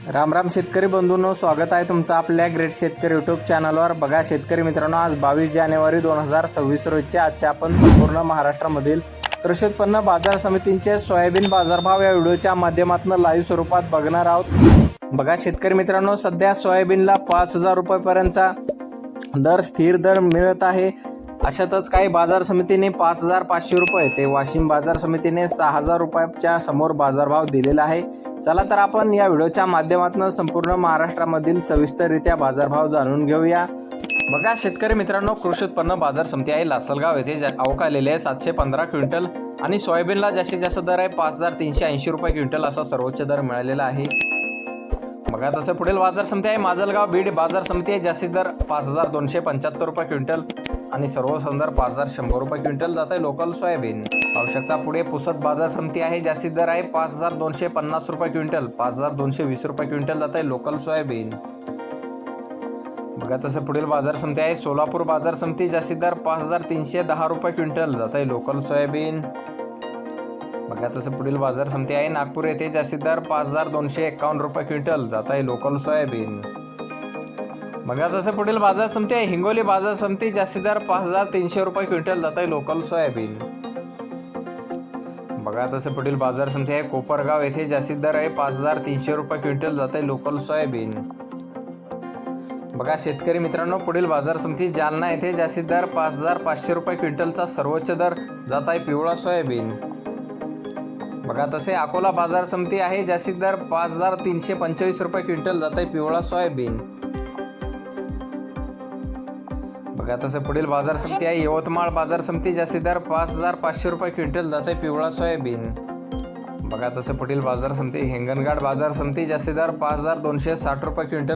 राम राम शेतकरी बंधूंनो, स्वागत आहे तुमचं आपल्या ग्रेट शेतकरी यूट्यूब चॅनलवर। बघा शेतकरी मित्रांनो, आज 22 जानेवारी 2026 रोजचे आजचे आपण संपूर्ण महाराष्ट्रामधील कृषी उत्पन्न बाजार समितींचे सोयाबीन बाजारभाव या व्हिडिओच्या माध्यमातून लाईव्ह स्वरूपात बघणार आहोत। बघा शेतकरी मित्रांनो, सध्या सोयाबीनला 5000 रुपयापर्यंतचा दर स्थिर दर मिळत आहे। अशातच काही बाजार समितीने 5500 रुपये ते वाशिम बाजार समितीने 6000 रुपयाच्या समोर बाजारभाव दिलेला आहे। चला तर आपण या व्हिडिओच्या माध्यमातून संपूर्ण महाराष्ट्रामधील सविस्तररित्या बाजारभाव जाणून घेऊया। बघा शेतकरी मित्रांनो, कृषी उत्पन्न बाजार समिती आहे लासलगाव येथे अवकालेले आहे 715 क्विंटल आणि सोयाबीनला जास्तीत जास्त दर आहे 5380 रुपये क्विंटल असा सर्वोच्च दर मिळालेला आहे। बघा तसं पुढील बाजार समिती आहे माजलगाव बीड बाजार समिती आहे, जास्तीत दर 5275 रुपये क्विंटल आणि सर्व संदर 5100 रुपये क्विंटल जात आहे लोकल सोयाबीन। आवश्यकता पुढे पुसद बाजार समिती आहे, जास्तीत दर आहे 5250 रुपये क्विंटल, 5220 रुपये क्विंटल जात आहे लोकल सोयाबीन। बघा तसं पुढील बाजार समिती आहे सोलापूर बाजार समिती, जास्तीत दर 5310 रुपये क्विंटल जात आहे लोकल सोयाबीन। बघा तसं पुढील बाजार समिती आहे नागपूर येथे, जास्तीत दर 5251 रुपये क्विंटल जात आहे लोकल सोयाबीन। बघा तसं पुढील बाजार समिती आहे हिंगोली बाजार समिती, जास्तीत दर 5300 रुपये क्विंटल जात आहे लोकल सोयाबीन। बघा तसं पुढील बाजार समिती आहे कोपरगाव येथे, जास्तीत दर आहे 5300 रुपये क्विंटल जात आहे लोकल सोयाबीन। बघा शेतकरी मित्रांनो, पुढील बाजार समिती जालना येथे, जास्तीत दर 5500 रुपये क्विंटलचा सर्वोच्च दर जात आहे पिवळा सोयाबीन। बघा तसे अकोला बाजार समिती आहे, जास्तीत दर 5325 रुपये क्विंटल जात आहे पिवळा सोयाबीन। बघा तसे पुढील बाजार समिती आहे यवतमाळ बाजार समिती, जास्तीत दर 5500 रुपये क्विंटल जात आहे पिवळा सोयाबीन। बघा तसे पुढील बाजार समिती हिंगणघाट बाजार समिती, जास्तीत दर 5260 रुपये क्विंटल